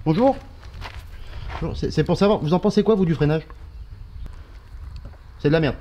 Bonjour. C'est pour savoir, vous en pensez quoi vous du freinage? C'est de la merde.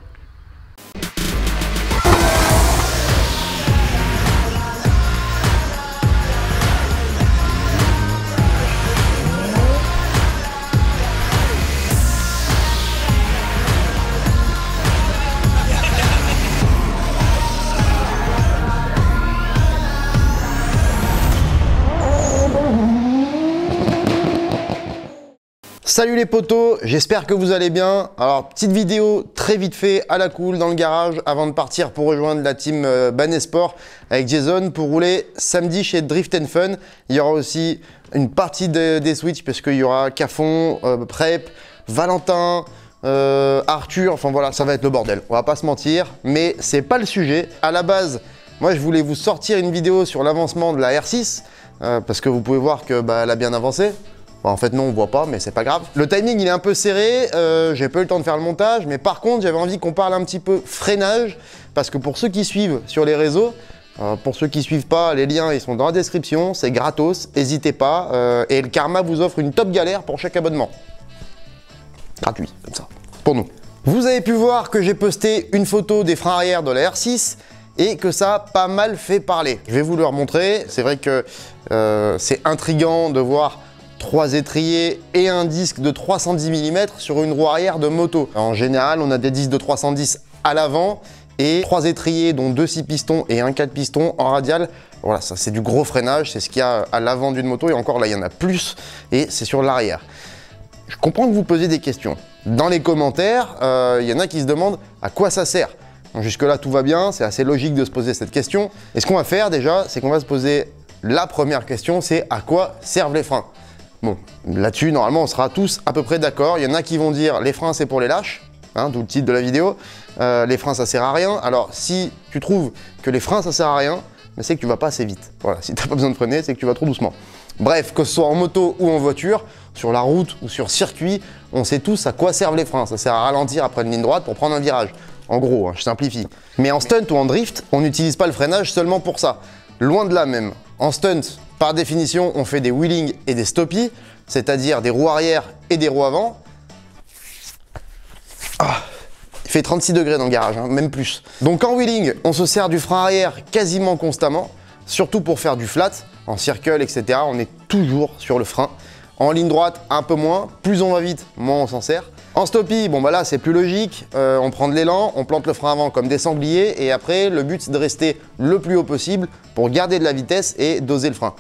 Salut les potos, j'espère que vous allez bien. Alors petite vidéo très vite fait à la cool dans le garage avant de partir pour rejoindre la team Banesport avec Jason pour rouler samedi chez Drift & Fun. Il y aura aussi une partie des Switch parce qu'il y aura Cafon, Prep, Valentin, Arthur, enfin voilà, ça va être le bordel. On va pas se mentir, mais c'est pas le sujet. À la base, moi je voulais vous sortir une vidéo sur l'avancement de la R6 parce que vous pouvez voir que elle a bien avancé. Bon, en fait non, on voit pas, mais c'est pas grave. Le timing il est un peu serré, j'ai pas eu le temps de faire le montage, mais par contre j'avais envie qu'on parle un petit peu freinage, parce que pour ceux qui suivent sur les réseaux, pour ceux qui suivent pas, les liens ils sont dans la description, c'est gratos, n'hésitez pas, et le Karma vous offre une top galère pour chaque abonnement. Gratuit, comme ça, pour nous. Vous avez pu voir que j'ai posté une photo des freins arrière de la R6, et que ça a pas mal fait parler. Je vais vous le remontrer, c'est vrai que c'est intriguant de voir 3 étriers et un disque de 310 mm sur une roue arrière de moto. En général, on a des disques de 310 à l'avant et 3 étriers dont 2 6 pistons et un 4 pistons en radial. Voilà, ça c'est du gros freinage, c'est ce qu'il y a à l'avant d'une moto et encore là il y en a plus et c'est sur l'arrière. Je comprends que vous posiez des questions. Dans les commentaires, il y en a qui se demandent à quoi ça sert. Jusque là tout va bien, c'est assez logique de se poser cette question. Et ce qu'on va faire déjà, c'est qu'on va se poser la première question, c'est à quoi servent les freins? Bon, là-dessus, normalement, on sera tous à peu près d'accord. Il y en a qui vont dire les freins, c'est pour les lâches, hein, d'où le titre de la vidéo. Les freins, ça sert à rien. Alors, si tu trouves que les freins, ça sert à rien, c'est que tu vas pas assez vite. Voilà, si tu n'as pas besoin de freiner, c'est que tu vas trop doucement. Bref, que ce soit en moto ou en voiture, sur la route ou sur circuit, on sait tous à quoi servent les freins. Ça sert à ralentir après une ligne droite pour prendre un virage. En gros, hein, je simplifie. Mais en stunt ou en drift, on n'utilise pas le freinage seulement pour ça. Loin de là même. En stunt, par définition, on fait des wheelings et des stoppies, c'est-à-dire des roues arrière et des roues avant. Il fait 36 degrés dans le garage, hein, même plus. Donc en wheeling, on se sert du frein arrière quasiment constamment, surtout pour faire du flat, en circle, etc. On est toujours sur le frein. En ligne droite, un peu moins. Plus on va vite, moins on s'en sert. En stoppie, bon là c'est plus logique, on prend de l'élan, on plante le frein avant comme des sangliers et après le but c'est de rester le plus haut possible pour garder de la vitesse et doser le frein.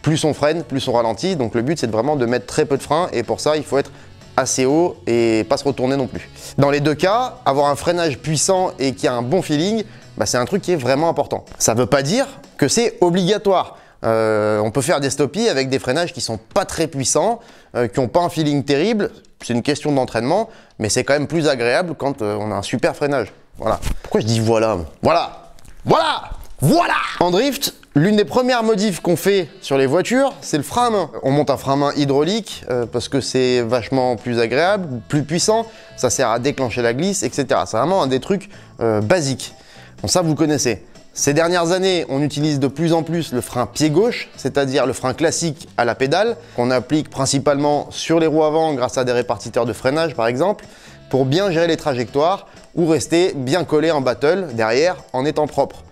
Plus on freine, plus on ralentit, donc le but c'est vraiment de mettre très peu de frein et pour ça il faut être assez haut et pas se retourner non plus. Dans les deux cas, avoir un freinage puissant et qui a un bon feeling, c'est un truc qui est vraiment important. Ça veut pas dire que c'est obligatoire. On peut faire des stoppies avec des freinages qui sont pas très puissants, qui n'ont pas un feeling terrible. C'est une question d'entraînement, mais c'est quand même plus agréable quand on a un super freinage. Voilà. Pourquoi je dis voilà? Voilà. Voilà. Voilà. En drift, l'une des premières modifs qu'on fait sur les voitures, c'est le frein à main. On monte un frein à main hydraulique parce que c'est vachement plus agréable, plus puissant. Ça sert à déclencher la glisse, etc. C'est vraiment un des trucs basiques. Bon, ça, vous connaissez. Ces dernières années, on utilise de plus en plus le frein pied gauche, c'est-à-dire le frein classique à la pédale, qu'on applique principalement sur les roues avant grâce à des répartiteurs de freinage par exemple, pour bien gérer les trajectoires ou rester bien collé en battle derrière en étant propre.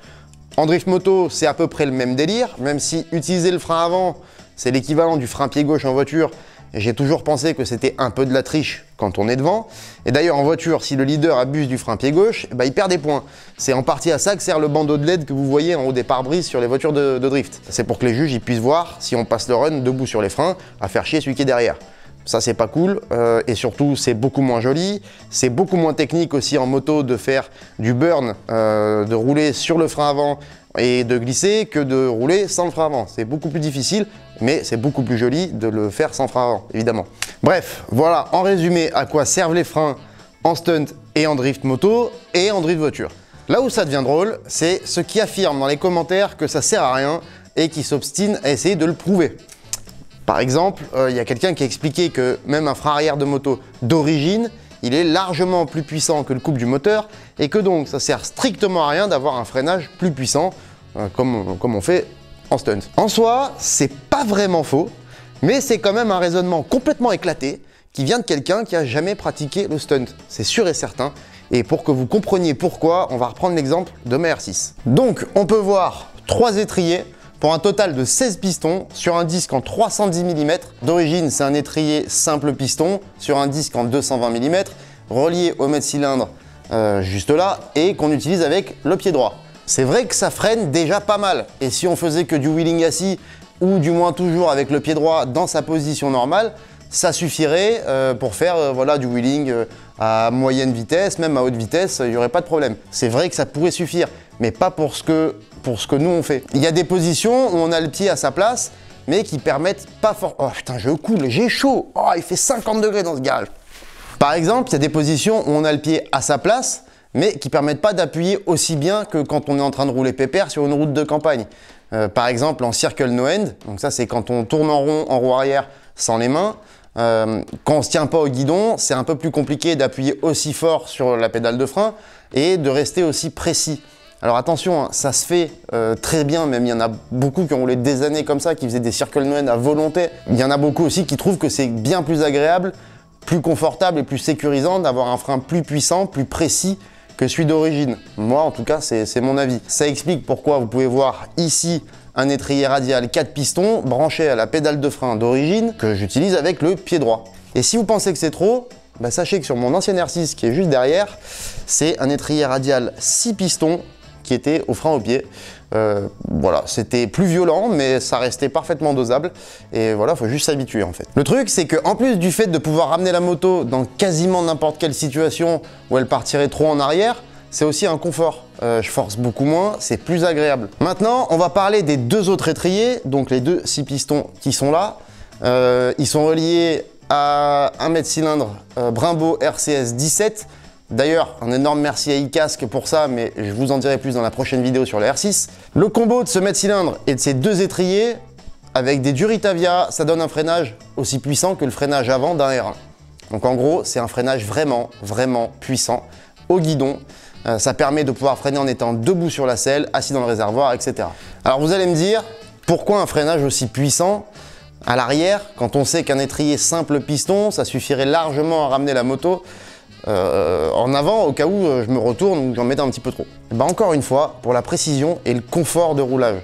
En drift moto, c'est à peu près le même délire, même si utiliser le frein avant, c'est l'équivalent du frein pied gauche en voiture. Et j'ai toujours pensé que c'était un peu de la triche quand on est devant. Et d'ailleurs en voiture, si le leader abuse du frein pied gauche, il perd des points. C'est en partie à ça que sert le bandeau de LED que vous voyez en haut des pare-brises sur les voitures de drift. C'est pour que les juges ils puissent voir si on passe le run debout sur les freins à faire chier celui qui est derrière. Ça c'est pas cool et surtout c'est beaucoup moins joli. C'est beaucoup moins technique aussi en moto de faire du burn, de rouler sur le frein avant et de glisser que de rouler sans le frein avant. C'est beaucoup plus difficile, mais c'est beaucoup plus joli de le faire sans frein avant, évidemment. Bref, voilà en résumé à quoi servent les freins en stunt et en drift moto et en drift voiture. Là où ça devient drôle, c'est ceux qui affirment dans les commentaires que ça sert à rien et qui s'obstinent à essayer de le prouver. Par exemple, il y a quelqu'un qui a expliqué que même un frein arrière de moto d'origine, il est largement plus puissant que le couple du moteur et que donc ça sert strictement à rien d'avoir un freinage plus puissant comme on fait en stunt. En soi, c'est pas vraiment faux, Mais c'est quand même un raisonnement complètement éclaté qui vient de quelqu'un qui a jamais pratiqué le stunt. C'est sûr et certain. Et pour que vous compreniez pourquoi, on va reprendre l'exemple de ma R6. Donc, on peut voir 3 étriers pour un total de 16 pistons sur un disque en 310 mm. D'origine, c'est un étrier simple piston sur un disque en 220 mm, relié au mètre cylindre juste là, et qu'on utilise avec le pied droit. C'est vrai que ça freine déjà pas mal. Et si on faisait que du wheeling assis, ou du moins toujours avec le pied droit dans sa position normale, ça suffirait pour faire voilà, du wheeling à moyenne vitesse, même à haute vitesse, il n'y aurait pas de problème. C'est vrai que ça pourrait suffire, mais pas pour ce que nous on fait. Il y a des positions où on a le pied à sa place, mais qui permettent pas fort. Oh putain, je coule, j'ai chaud. Oh, il fait 50 degrés dans ce garage. Par exemple, il y a des positions où on a le pied à sa place, mais qui permettent pas d'appuyer aussi bien que quand on est en train de rouler pépère sur une route de campagne. Par exemple, en circle no end, donc ça c'est quand on tourne en rond en roue arrière sans les mains. Quand on ne se tient pas au guidon, c'est un peu plus compliqué d'appuyer aussi fort sur la pédale de frein et de rester aussi précis. Alors attention, hein, ça se fait très bien, même il y en a beaucoup qui ont roulé des années comme ça, qui faisaient des circle no end à volonté. Il y en a beaucoup aussi qui trouvent que c'est bien plus agréable, plus confortable et plus sécurisant d'avoir un frein plus puissant, plus précis que celui d'origine. Moi en tout cas, c'est mon avis. Ça explique pourquoi vous pouvez voir ici un étrier radial 4 pistons branché à la pédale de frein d'origine que j'utilise avec le pied droit. Et si vous pensez que c'est trop, bah sachez que sur mon ancien R6 qui est juste derrière, c'est un étrier radial 6 pistons qui était au frein au pied. Voilà, c'était plus violent, mais ça restait parfaitement dosable. Et voilà, il faut juste s'habituer en fait. Le truc, c'est qu'en plus du fait de pouvoir ramener la moto dans quasiment n'importe quelle situation où elle partirait trop en arrière, c'est aussi un confort. Je force beaucoup moins, c'est plus agréable. Maintenant, on va parler des 2 autres étriers, donc les 2 6 pistons qui sont là. Ils sont reliés à un mètre cylindre Brembo RCS 17. D'ailleurs, un énorme merci à iCasque pour ça, mais je vous en dirai plus dans la prochaine vidéo sur le R6. Le combo de ce mètre cylindre et de ces 2 étriers, avec des Duritavia, ça donne un freinage aussi puissant que le freinage avant d'un R1. Donc en gros, c'est un freinage vraiment, vraiment puissant au guidon. Ça permet de pouvoir freiner en étant debout sur la selle, assis dans le réservoir, etc. Alors vous allez me dire, pourquoi un freinage aussi puissant à l'arrière, quand on sait qu'un étrier simple piston, ça suffirait largement à ramener la moto en avant au cas où je me retourne ou j'en mette un petit peu trop. Et ben encore une fois, pour la précision et le confort de roulage.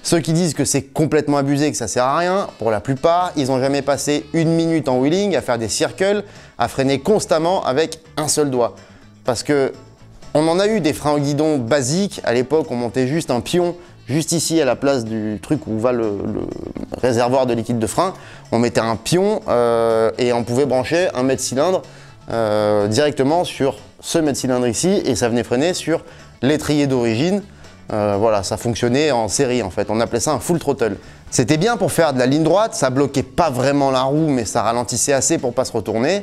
Ceux qui disent que c'est complètement abusé, que ça sert à rien, pour la plupart, ils n'ont jamais passé 1 minute en wheeling à faire des circles, à freiner constamment avec un seul doigt. Parce que on en a eu des freins au guidon basiques. À l'époque, on montait juste un pion juste ici à la place du truc où va le réservoir de liquide de frein. On mettait un pion et on pouvait brancher un mètre cylindre directement sur ce mètre cylindre ici et ça venait freiner sur l'étrier d'origine. Voilà, ça fonctionnait en série en fait. On appelait ça un full throttle. C'était bien pour faire de la ligne droite, ça bloquait pas vraiment la roue, mais ça ralentissait assez pour pas se retourner.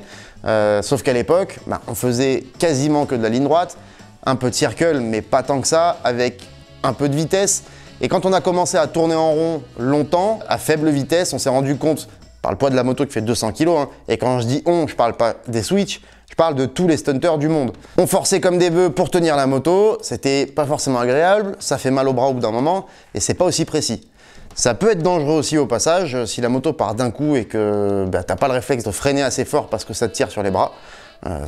Sauf qu'à l'époque, on faisait quasiment que de la ligne droite, un peu de circle, mais pas tant que ça, avec un peu de vitesse. Et quand on a commencé à tourner en rond longtemps, à faible vitesse, on s'est rendu compte, par le poids de la moto qui fait 200 kg, hein, et quand je dis on, je parle pas des switch, je parle de tous les stunters du monde. On forçait comme des bœufs pour tenir la moto, c'était pas forcément agréable, ça fait mal au bras au bout d'un moment, et c'est pas aussi précis. Ça peut être dangereux aussi au passage, si la moto part d'un coup et que t'as pas le réflexe de freiner assez fort parce que ça te tire sur les bras.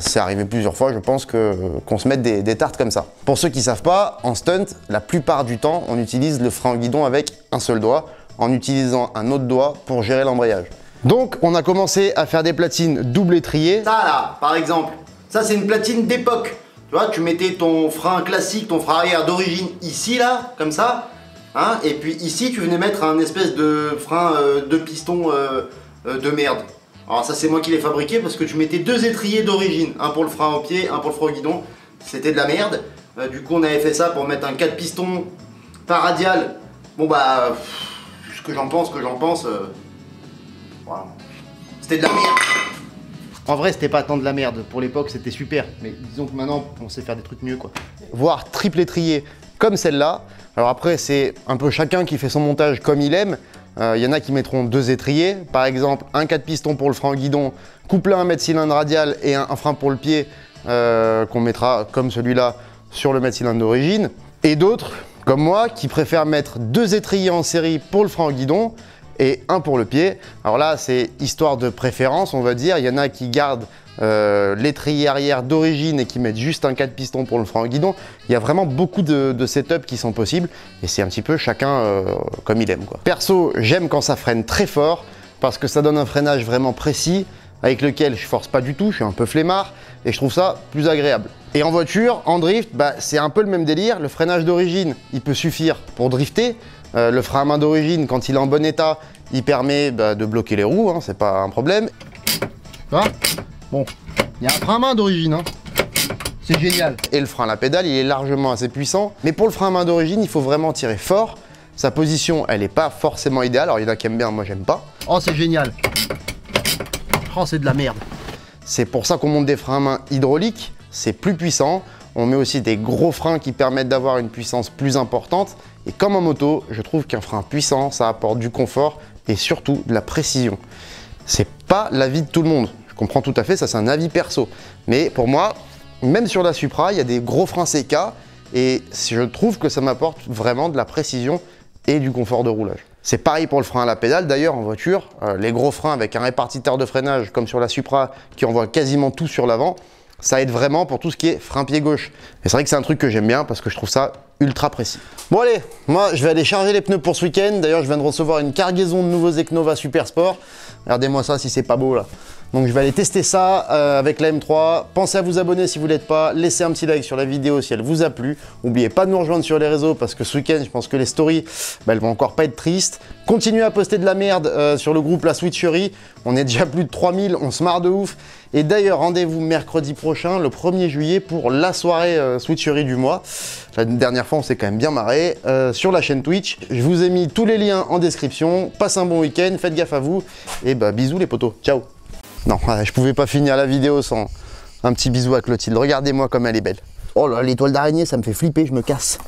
C'est arrivé plusieurs fois, je pense qu'on se mette des tartes comme ça. Pour ceux qui savent pas, en stunt, la plupart du temps, on utilise le frein au guidon avec un seul doigt, en utilisant un autre doigt pour gérer l'embrayage. Donc, on a commencé à faire des platines double étrier. Ça là, par exemple, ça c'est une platine d'époque. Tu vois, tu mettais ton frein classique, ton frein arrière d'origine ici là, comme ça. Hein, et puis ici, tu venais mettre un espèce de frein de piston de merde. Alors ça c'est moi qui l'ai fabriqué parce que tu mettais 2 étriers d'origine, un pour le frein au pied, un pour le frein au guidon. C'était de la merde. Du coup on avait fait ça pour mettre un 4 pistons par radial. Bon bah, ce que j'en pense, voilà. C'était de la merde. En vrai c'était pas tant de la merde, pour l'époque c'était super. Mais disons que maintenant on sait faire des trucs mieux quoi. Voire triple étrier comme celle-là. Alors après c'est un peu chacun qui fait son montage comme il aime. Il y en a qui mettront 2 étriers, par exemple un 4 pistons pour le frein au guidon, couplé à un mètre cylindre radial et un frein pour le pied qu'on mettra comme celui-là sur le mètre cylindre d'origine. Et d'autres, comme moi, qui préfèrent mettre 2 étriers en série pour le frein au guidon et un pour le pied. Alors là, c'est histoire de préférence, on va dire. Il y en a qui gardent l'étrier arrière d'origine et qui mettent juste un 4 pistons pour le frein au guidon. Il y a vraiment beaucoup de setups qui sont possibles et c'est un petit peu chacun comme il aime, quoi. Perso, j'aime quand ça freine très fort parce que ça donne un freinage vraiment précis avec lequel je force pas du tout, je suis un peu flemmard et je trouve ça plus agréable. Et en voiture, en drift, bah, c'est un peu le même délire. Le freinage d'origine, il peut suffire pour drifter. Le frein à main d'origine, quand il est en bon état, il permet de bloquer les roues, hein, c'est pas un problème. Ah, bon, il y a un frein à main d'origine, hein. C'est génial. Et le frein à la pédale, il est largement assez puissant. Mais pour le frein à main d'origine, il faut vraiment tirer fort. Sa position, elle n'est pas forcément idéale. Alors il y en a qui aiment bien, moi j'aime pas. Oh, c'est génial. Oh, c'est de la merde. C'est pour ça qu'on monte des freins à main hydrauliques, c'est plus puissant. On met aussi des gros freins qui permettent d'avoir une puissance plus importante. Et comme en moto, je trouve qu'un frein puissant, ça apporte du confort et surtout de la précision. C'est pas l'avis de tout le monde. Je comprends tout à fait, ça c'est un avis perso. Mais pour moi, même sur la Supra, il y a des gros freins CK et je trouve que ça m'apporte vraiment de la précision et du confort de roulage. C'est pareil pour le frein à la pédale d'ailleurs en voiture. Les gros freins avec un répartiteur de freinage comme sur la Supra qui envoie quasiment tout sur l'avant, ça aide vraiment pour tout ce qui est frein pied gauche. Et c'est vrai que c'est un truc que j'aime bien parce que je trouve ça ultra précis. Bon allez, moi je vais aller charger les pneus pour ce week-end. D'ailleurs je viens de recevoir une cargaison de nouveaux Ecnova Super Sport. Regardez-moi ça si c'est pas beau là. Donc je vais aller tester ça avec la M3. Pensez à vous abonner si vous ne l'êtes pas. Laissez un petit like sur la vidéo si elle vous a plu. N'oubliez pas de nous rejoindre sur les réseaux parce que ce week-end, je pense que les stories, elles vont encore pas être tristes. Continuez à poster de la merde sur le groupe La Switcherie. On est déjà plus de 3000, on se marre de ouf. Et d'ailleurs, rendez-vous mercredi prochain, le 1er juillet, pour la soirée Switcherie du mois. La dernière fois, on s'est quand même bien marré sur la chaîne Twitch. Je vous ai mis tous les liens en description. Passez un bon week-end, faites gaffe à vous. Et bah bisous les potos, ciao. Non, je pouvais pas finir la vidéo sans un petit bisou à Clotilde. Regardez-moi comme elle est belle. Oh là, l'étoile d'araignée, ça me fait flipper, je me casse.